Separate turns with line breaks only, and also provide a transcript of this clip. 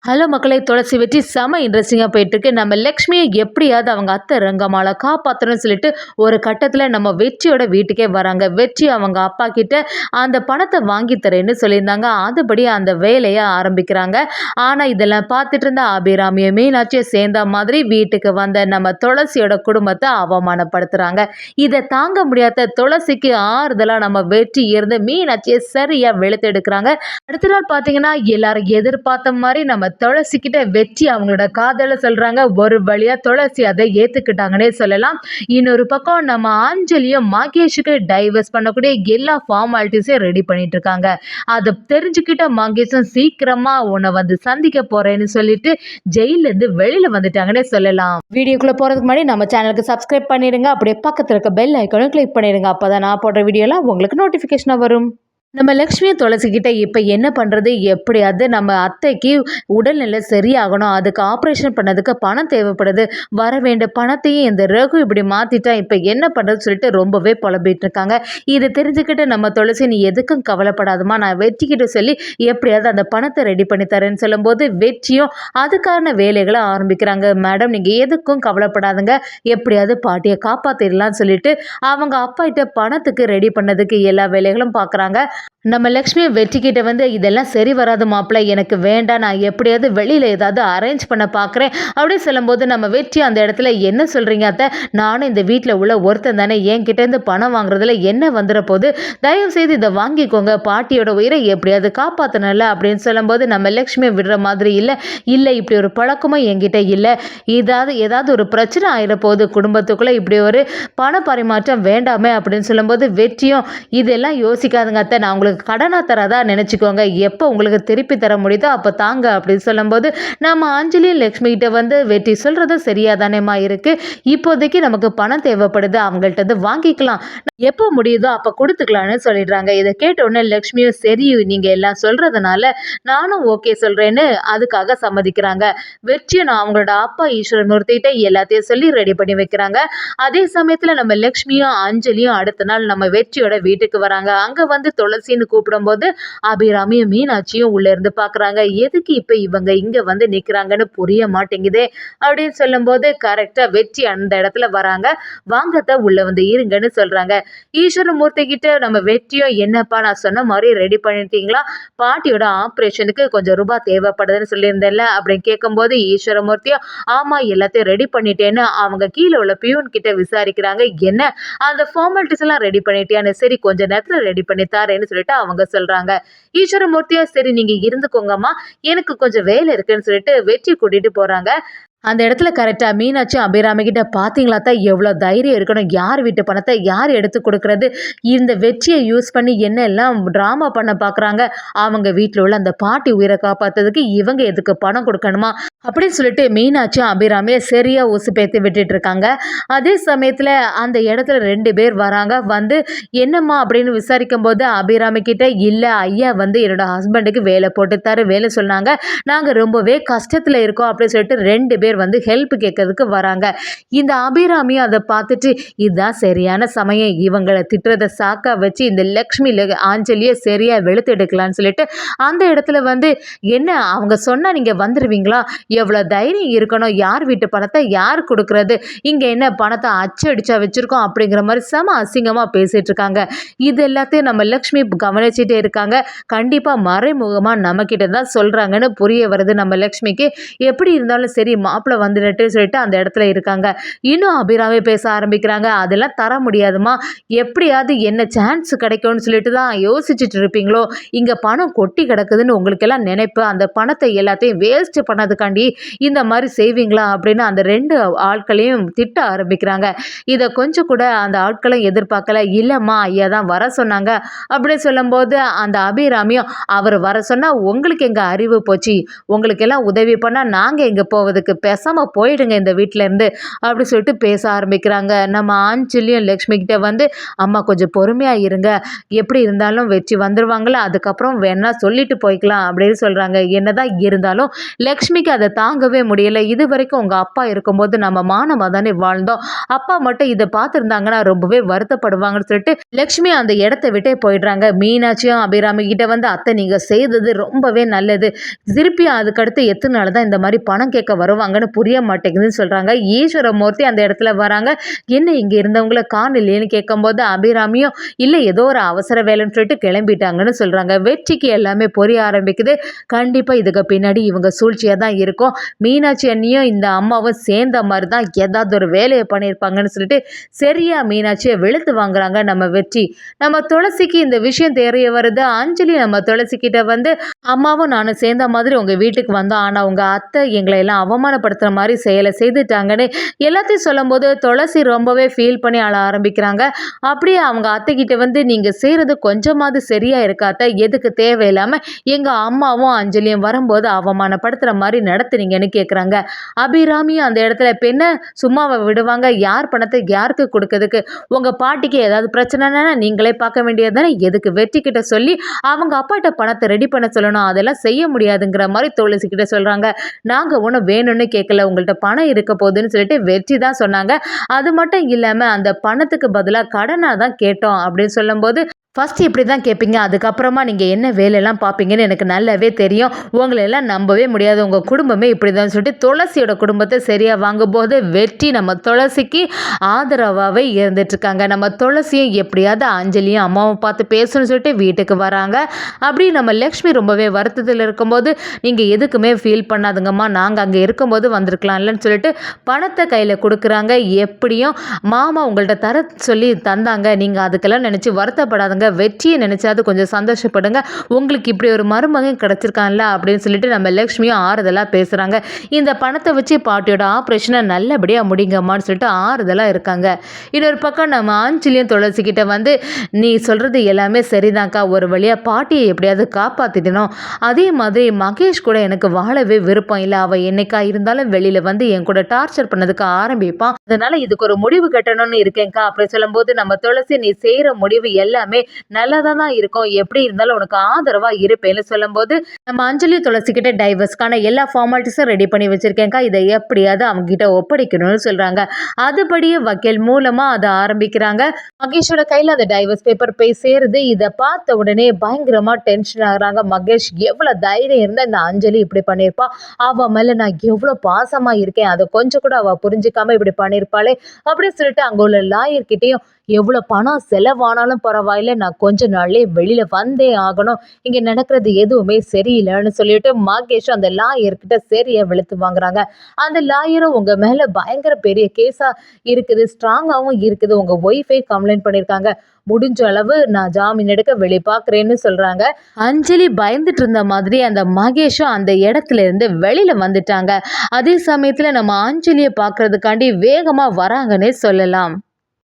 Hello மக்களை, துளசி வெற்றி செம இன்ட்ரெஸ்டிங்காக போயிட்டுருக்கு. நம்ம லக்ஷ்மியை எப்படியாவது அவங்க அத்தை ரங்கம்மாளை காப்பாற்றணும்னு சொல்லிட்டு ஒரு கட்டத்தில் நம்ம வெற்றியோட வீட்டுக்கே வராங்க. வெற்றி அவங்க அப்பா கிட்ட அந்த பணத்தை வாங்கி தரேன்னு சொல்லியிருந்தாங்க. அதுபடி அந்த வேலையை ஆரம்பிக்கிறாங்க. ஆனால் இதெல்லாம் பார்த்துட்டு இருந்த அபிராமியை மீனாட்சியை சேர்ந்த மாதிரி வீட்டுக்கு வந்த நம்ம துளசியோட குடும்பத்தை அவமானப்படுத்துகிறாங்க. இதை தாங்க முடியாத துளசிக்கு ஆறுதலாக நம்ம வெற்றி இருந்து மீனாட்சியை சரியாக வெளுத்தெடுக்கிறாங்க. அடுத்த நாள் பார்த்தீங்கன்னா எல்லாரும் எதிர்பார்த்த மாதிரி நம்ம துளசி கிட்ட வெற்றி அவங்களோட காதலை சொல்றாங்க. ஒரு வழியா துளசி அதை ஏத்துக்கிட்டாங்கன்னே சொல்லலாம். இன்னொரு பக்கம் நம்ம அஞ்சலியும் மகேஷுக்கு டைவர்ஸ் பண்ணக்கூடிய எல்லா ஃபார்மாலிட்டிஸையும் ரெடி பண்ணிட்டு இருக்காங்க. அதை தெரிஞ்சுக்கிட்ட மகேஷும் சீக்கிரமா உன்னை வந்து சந்திக்க போறேன்னு சொல்லிட்டு ஜெயில இருந்து வெளியில வந்துட்டாங்கன்னே சொல்லலாம். வீடியோக்குள்ள போறதுக்கு முன்னாடி நம்ம சேனலுக்கு சப்ஸ்கிரைப் பண்ணிடுங்க. அப்படியே பக்கத்துல இருக்க பெல் ஐக்கானும் கிளிக் பண்ணிடுங்க. அப்பதான் நான் போடுற வீடியோலாம் உங்களுக்கு நோட்டிபிகேஷனா வரும். நம்ம லக்ஷ்மியை துளசிக்கிட்ட இப்போ என்ன பண்ணுறது, எப்படியாவது நம்ம அத்தைக்கு உடல்நிலை சரியாகணும், அதுக்கு ஆப்ரேஷன் பண்ணதுக்கு பணம் தேவைப்படுது, வர வேண்டிய பணத்தையும் இந்த ரகு இப்படி மாற்றிட்டா இப்போ என்ன பண்ணுறதுன்னு சொல்லிட்டு ரொம்பவே புலம்பிட்டு இருக்காங்க. இதை தெரிஞ்சுக்கிட்டு நம்ம துளசி, நீ எதுக்கும் கவலைப்படாதமா, நான் வெற்றிக்கிட்ட சொல்லி எப்படியாவது அந்த பணத்தை ரெடி பண்ணி தரேன்னு சொல்லும்போது வெற்றியும் அதுக்கான வேலைகளை ஆரம்பிக்கிறாங்க. மேடம், நீங்கள் எதுக்கும் கவலைப்படாதுங்க, எப்படியாவது பாட்டியை காப்பாற்றிடலாம்னு சொல்லிட்டு அவங்க அப்பா கிட்ட பணத்துக்கு ரெடி பண்ணதுக்கு எல்லா வேலைகளும் பார்க்குறாங்க. நம்ம லக்ஷ்மி வெற்றிக்கிட்ட வந்து இதெல்லாம் சரி வராது மாப்பிள்ளை, எனக்கு வேண்டாம், நான் எப்படியாவது வெளியில் ஏதாவது அரேஞ்ச் பண்ண பார்க்குறேன் அப்படின்னு சொல்லும்போது நம்ம வெற்றி அந்த இடத்துல, என்ன சொல்கிறீங்க அத்தை, நானும் இந்த வீட்டில் உள்ள ஒருத்தன் தானே, என்கிட்டேருந்து பணம் வாங்குறதுல என்ன வந்துட போது, தயவு செய்து இதை வாங்கிக்கோங்க, பாட்டியோட உயிரை எப்படியாவது காப்பாற்றணும்ல அப்படின்னு சொல்லும்போது நம்ம லக்ஷ்மி விடுற மாதிரி இல்லை. இல்லை, இப்படி ஒரு பழக்கமும் என்கிட்ட இல்லை, ஏதாவது ஒரு பிரச்சனை ஆகிட போகுது குடும்பத்துக்குள்ளே, இப்படி ஒரு பண பரிமாற்றம் வேண்டாமே அப்படின்னு சொல்லும்போது வெற்றியும், இதெல்லாம் யோசிக்காதுங்க அத்தை, நான் உங்களுக்கு கடனா தரதா நினைச்சுக்கோங்க, எப்போ உங்களுக்கு திருப்பி தர முடியுதோ அப்போ தாங்க அப்படின்னு சொல்லும்போது நம்ம அஞ்சலி லக்ஷ்மி கிட்ட வந்து, வெற்றி சொல்றது சரியா தானேமா இருக்கு, இப்போதைக்கு நமக்கு பணம் தேவைப்படுது, அவங்கள்ட்ட இருந்து வாங்கிக்கலாம், எப்போ முடியுதோ அப்போ கொடுத்துக்கலான்னு சொல்லிடுறாங்க. இதை கேட்ட உடனே லக்ஷ்மியும், சரி நீங்க எல்லாம் சொல்றதுனால நானும் ஓகே சொல்றேன்னு அதுக்காக சம்மதிக்கிறாங்க. வெற்றியும் நான் அவங்களோட அப்பா ஈஸ்வரமூர்த்திகிட்ட எல்லாத்தையும் சொல்லி ரெடி பண்ணி வைக்கிறாங்க. அதே சமயத்துல நம்ம லக்ஷ்மியும் அஞ்சலியும் அடுத்த நாள் நம்ம வெற்றியோட வீட்டுக்கு வராங்க. அங்க வந்து துளசின்னு கூப்பிடும்போது அபிராமியும் மீனாட்சியும் உள்ள இருந்து பாக்குறாங்க. எதுக்கு இப்ப இவங்க இங்க வந்து நிக்கிறாங்கன்னு புரிய மாட்டேங்குதே அப்படின்னு சொல்லும்போது கரெக்டா வெற்றி அந்த இடத்துல வராங்க. வாங்கத்த உள்ள வந்து இருங்கன்னு சொல்றாங்க. ஈஸ்வரமூர்த்தி கிட்ட நம்ம வெற்றியும், என்னப்பா நான் சொன்ன மாதிரி ரெடி பண்ணிட்டீங்களா, பாட்டியோட ஆப்ரேஷனுக்கு கொஞ்சம் ரூபாய் தேவைப்படுதுன்னு சொல்லியிருந்தேன்ல அப்படின்னு கேட்கும்போது ஈஸ்வரமூர்த்தியும், ஆமா எல்லாத்தையும் ரெடி பண்ணிட்டேன்னு அவங்க கீழே உள்ள பியூன் கிட்ட விசாரிக்கிறாங்க. என்ன அந்த ஃபார்மாலிட்டிஸ் எல்லாம் ரெடி பண்ணிட்டியான்னு, சரி கொஞ்ச நேரத்துல ரெடி பண்ணி தாரேன்னு சொல்லிட்டு அவங்க சொல்றாங்க. ஈஸ்வரமூர்த்தியா, சரி நீங்க இருந்துக்கோங்கம்மா, எனக்கு கொஞ்சம் வேலை இருக்குன்னு சொல்லிட்டு வெற்றி கூட்டிட்டு போறாங்க. அந்த இடத்துல கரெக்டாக மீனாட்சியும் அபிராமி கிட்ட, பார்த்தீங்களா தான் எவ்வளோ தைரியம் இருக்கணும், யார் வீட்டு பணத்தை யார் எடுத்து கொடுக்கறது, இந்த வெற்றியை யூஸ் பண்ணி என்ன எல்லாம் ட்ராமா பண்ண பார்க்குறாங்க, அவங்க வீட்டில் உள்ள அந்த பாட்டி உயிரை காப்பாற்றுறதுக்கு இவங்க எதுக்கு பணம் கொடுக்கணுமா அப்படின்னு சொல்லிட்டு மீனாட்சியும் அபிராமியை சரியாக உசுப்பேற்றி விட்டுட்டு இருக்காங்க. அதே சமயத்தில் அந்த இடத்துல 2 பேர் வராங்க. வந்து என்னம்மா அப்படின்னு விசாரிக்கும் போது அபிராமி கிட்ட, இல்லை ஐயா வந்து என்னோட ஹஸ்பண்டுக்கு வேலை போட்டுத்தாரு, வேலை சொன்னாங்க, நாங்கள் ரொம்பவே கஷ்டத்தில் இருக்கோம் அப்படின்னு சொல்லிட்டு 2 பேர் வந்து ஹெல்ப் கேட்கறதுக்கு வராங்க. இந்த அபிராமியும் அதை பார்த்துட்டு, இதுதான் சரியான சமயம், இவங்களை திட்டுறதை சாக்கா வச்சு இந்த லக்ஷ்மி ஆஞ்சலியை சரியா வெளுத்து எடுக்கலான்னு சொல்லிட்டு அந்த இடத்துல வந்து, என்ன அவங்க சொன்னா நீங்க வந்துருவீங்களா, எவ்வளவு தைரியம் இருக்கணும், யார் வீட்டு பணத்தை யார் கொடுக்கறது, இங்க என்ன பணத்தை அச்சடிச்சா வச்சிருக்கோம் அப்படிங்கிற மாதிரி செம அசிங்கமா பேசிட்டு இருக்காங்க. இது எல்லாத்தையும் நம்ம லக்ஷ்மி கவனிச்சுட்டே இருக்காங்க. கண்டிப்பா மறைமுகமா நம்ம கிட்ட தான் சொல்றாங்கன்னு புரிய வருது நம்ம லக்ஷ்மிக்கு. எப்படி இருந்தாலும் சரி மாப்பிள்ளை வந்துட்டு சொல்லிட்டு அந்த இடத்துல இருக்காங்க. இன்னும் அபிராமி பேச ஆரம்பிக்கிறாங்க. அதெல்லாம் தர முடியாதுமா, எப்படியாவது என்ன சான்ஸ் கிடைக்கும்னு சொல்லிட்டு தான் யோசிச்சுட்டு இருப்பீங்களோ, இங்க பணம் கொட்டி கிடக்குதுன்னு உங்களுக்கு எல்லாம் நினைப்பு, அந்த பணத்தை எல்லாத்தையும் வேஸ்ட் பண்ணதுக்காண்டி இந்த மாதிரி செய்வீங்களா அப்படின்னு அந்த 2 ஆட்களையும் திட்ட ஆரம்பிக்கிறாங்க. இதை கொஞ்சம் கூட அந்த ஆட்களும் எதிர்பார்க்கல. இல்லம்மா ஐயா தான் வர சொன்னாங்க அப்படின்னு சொல்லும்போது அந்த அபிராமியும், அவர் வர சொன்னா உங்களுக்கு எங்க அறிவு போச்சு, உங்களுக்கு எல்லாம் உதவி பண்ணா நாங்க எங்க போவதுக்கு, பேசாம போயிடுங்க இந்த வீட்ல இருந்து அப்படி சொல்லிட்டு பேச ஆரம்பிக்கிறாங்க. நம்ம அஞ்சலியும் லக்ஷ்மி கிட்ட வந்து அம்மா கொஞ்சம் பொறுமையா இருங்க, எப்படி இருந்தாலும் வெற்றி வந்துருவாங்கல்ல, அதுக்கப்புறம் வேணா சொல்லிட்டு போய்க்கலாம் அப்படின்னு சொல்றாங்க. என்னதான் இருந்தாலும் லக்ஷ்மிக்கு அதை தாங்கவே முடியல. இது வரைக்கும் உங்க அப்பா இருக்கும்போது நம்ம மானமா தானே வாழ்ந்தோம், அப்பா மட்டும் இதை பார்த்துருந்தாங்கன்னா ரொம்பவே வருத்தப்படுவாங்கன்னு சொல்லிட்டு லக்ஷ்மி அந்த இடத்த விட்டே போயிடுறாங்க. மீனாட்சியும் அபிராமி கிட்ட வந்து அத்தை நீங்க செய்தது ரொம்பவே நல்லது, திருப்பி அதுக்கடுத்து எத்தனை நாள் தான் இந்த மாதிரி பணம் கேட்க வருவாங்கன்னு புரிய மாட்டேங்குதுன்னு சொல்றாங்க. ஈஸ்வரமூர்த்தி அந்த இடத்துல வராங்க. என்ன இங்க இருந்தவங்களை காணலையேன்னு கேட்கும்போது அபிராமியும் இல்லை ஏதோ ஒரு அவசர வேலைன்னு சொல்லிட்டு கிளம்பிட்டாங்கன்னு சொல்றாங்க. வெற்றிக்கு எல்லாமே புரிய ஆரம்பிக்குது. கண்டிப்பா இதுக்கு பின்னாடி இவங்க சூழ்ச்சியா தான் இருக்கும், மீனாட்சி அண்ணியும் இந்த அம்மாவும் சேர்ந்த மாதிரி தான் ஏதாவது ஒரு வேலையை பண்ணியிருப்பாங்கன்னு சொல்லிட்டு சரியா மீனாட்சியை வெளுத்து வாங்குறாங்க நம்ம வெற்றி. நம்ம துளசிக்கு இந்த விஷயம் தெரிய வருது. அஞ்சலி நம்ம துளசி கிட்ட வந்து அம்மாவும் நானும் சேர்ந்த மாதிரி உங்க வீட்டுக்கு வந்தோம், ஆனா உங்க அத்தை எங்களை எல்லாம் அவமானப்படுத்துற மாதிரி செயலை செய்துட்டாங்கன்னு எல்லாத்தையும் சொல்லும் போது துளசி ரொம்பவே ஃபீல் பண்ணி அழ ஆரம்பிக்கிறாங்க. அப்படியே அவங்க அத்தை கிட்ட வந்து நீங்க செய்யறது கொஞ்சமாவது சரியா இருக்காத்த, எதுக்கு தேவையில்லாம எங்க அம்மாவும் அஞ்சலியும் வரும்போது அவமானப்படுத்துற மாதிரி நடத்துனீங்கன்னு கேட்குறாங்க. அபிராமியும் அந்த இடத்துல பெண்ண சும்மாவை விடுவாங்க, யார் பணத்தை யாருக்கு கொடுக்கறதுக்கு, உங்க பாட்டிக்கு ஏதாவது பிரச்சனைனா நீங்களே பார்க்க வேண்டியது தானே, எதுக்கு வெற்றி கிட்ட சொல்லி அவங்க அப்பாட்ட பணத்தை ரெடி பண்ண சொல்லணும், அதெல்லாம் செய்ய முடியாதுங்கிற மாதிரி துளசி கிட்ட சொல்றாங்க. நாங்க ஒன்றும் வேணும்னு கேட்கல, உங்கள்கிட்ட பணம் இருக்க போகுதுன்னு சொல்லிட்டு வெற்றி தான் சொன்னாங்க. அது மட்டும் இல்லாம அந்த பணத்துக்கு பதிலாக கடனாக தான் கேட்டோம் அப்படின்னு சொல்லும்போது ஃபஸ்ட்டு இப்படி தான் கேட்பீங்க, அதுக்கப்புறமா நீங்கள் என்ன வேலையெல்லாம் பார்ப்பீங்கன்னு எனக்கு நல்லாவே தெரியும், உங்களெல்லாம் நம்பவே முடியாது, உங்கள் குடும்பமே இப்படி தான் சொல்லிட்டு துளசியோட குடும்பத்தை சரியாக வாங்கும்போது வெற்றி நம்ம துளசிக்கு ஆதரவாகவே இருந்துட்டுருக்காங்க. நம்ம துளசியும் எப்படியாவது அஞ்சலியும் அம்மாவை பார்த்து பேசணும்னு சொல்லிட்டு வீட்டுக்கு வராங்க. அப்படி நம்ம லக்ஷ்மி ரொம்பவே வருத்தத்தில் இருக்கும்போது நீங்கள் எதுக்குமே ஃபீல் பண்ணாதுங்கம்மா, நாங்கள் அங்கே இருக்கும்போது வந்திருக்கலாம்லன்னு சொல்லிட்டு பணத்தை கையில் கொடுக்குறாங்க. எப்படியும் மாமா உங்கள்கிட்ட தர சொல்லி தந்தாங்க, நீங்கள் அதுக்கெல்லாம் நினச்சி வருத்தப்படாதுங்க, வெற்றியை நினைச்சாது கொஞ்சம் சந்தோஷப்படுங்க, உங்களுக்கு இப்படி ஒரு மருமகன் கிடைச்சிருக்கான்ல அப்படின்னு சொல்லிட்டு நம்ம லக்ஷ்மியும் ஆறுதலாக பேசுகிறாங்க. இந்த பணத்தை வச்சு பாட்டியோட ஆப்ரேஷனை நல்லபடியாக முடிங்கம்மான்னு சொல்லிட்டு ஆறுதலாக இருக்காங்க. இன்னொரு பக்கம் நம்ம அஞ்சலியும் துளசிக்கிட்ட வந்து நீ சொல்கிறது எல்லாமே சரிதான்க்கா, ஒரு வழியாக பாட்டியை எப்படியாவது காப்பாற்றிடணும், அதே மாதிரி மகேஷ் கூட எனக்கு வாழவே விருப்பம் இல்லை, அவள் என்னைக்கா இருந்தாலும் வெளியில் வந்து என் கூட டார்ச்சர் பண்ணதுக்கு ஆரம்பிப்பான், அதனால் இதுக்கு ஒரு முடிவு கட்டணும்னு இருக்கேங்க்கா அப்படின்னு சொல்லும்போது நம்ம துளசி நீ செய்கிற முடிவு எல்லாமே நல்லதாக தான் இருக்கும், எப்படி இருந்தாலும் உனக்கு ஆதரவாக இருப்பேன்னு சொல்லும்போது நம்ம அஞ்சலி துளசிக்கிட்ட டைவர்ஸ்க்கான எல்லா ஃபார்மாலிட்டிஸும் ரெடி பண்ணி வச்சுருக்கேங்க்கா, இதை எப்படியாவது அவங்க கிட்ட ஒப்படைக்கணும்னு சொல்கிறாங்க. அதுபடியே வக்கீல் மூலமாக அதை ஆரம்பிக்கிறாங்க. மகேஷோட கையில் அந்த டைவர்ஸ் பேப்பர் போய் சேருது. இதை பார்த்த உடனே பயங்கரமாக டென்ஷன் ஆகுறாங்க. மகேஷ் எவ்வளோ தைரியம் இருந்தால் இந்த அஞ்சலி இப்படி பண்ணியிருப்பா, அவள் மேலே நான் எவ்வளோ பாசமாக இருக்கேன், அதை கொஞ்சம் கூட அவள் புரிஞ்சிக்காமல் இப்படி பண்ணியிருப்பாளே அப்படின்னு சொல்லிட்டு அங்கே உள்ள லாயர்கிட்டையும் எவ்வளோ பணம் செலவானாலும் பரவாயில்ல, நான் கொஞ்ச நாள்லேயே வெளியில் வந்தே ஆகணும், இங்கே நடக்கிறது எதுவுமே சரியில்லைன்னு சொல்லிட்டு மகேஷ் அந்த லாயர்கிட்ட சரியாக வெளுத்து வாங்குறாங்க. அந்த லாயரும் உங்கள் மேலே பயங்கர பெரிய கேஸாக இருக்குது, ஸ்ட்ராங்காகவும் இருக்குது, உங்கள் ஒய்ஃபை கம்ப்ளைண்ட் பண்ணியிருக்காங்க, முடிஞ்ச அளவு நான் ஜாமீன் எடுக்க வெளி பார்க்குறேன்னு சொல்கிறாங்க. அஞ்சலி பயந்துட்டு இருந்த மாதிரி அந்த மகேஷும் அந்த இடத்துல இருந்து வெளியில் வந்துட்டாங்க. அதே சமயத்தில் நம்ம அஞ்சலியை பார்க்கறதுக்காண்டி வேகமாக வராங்கன்னே சொல்லலாம்.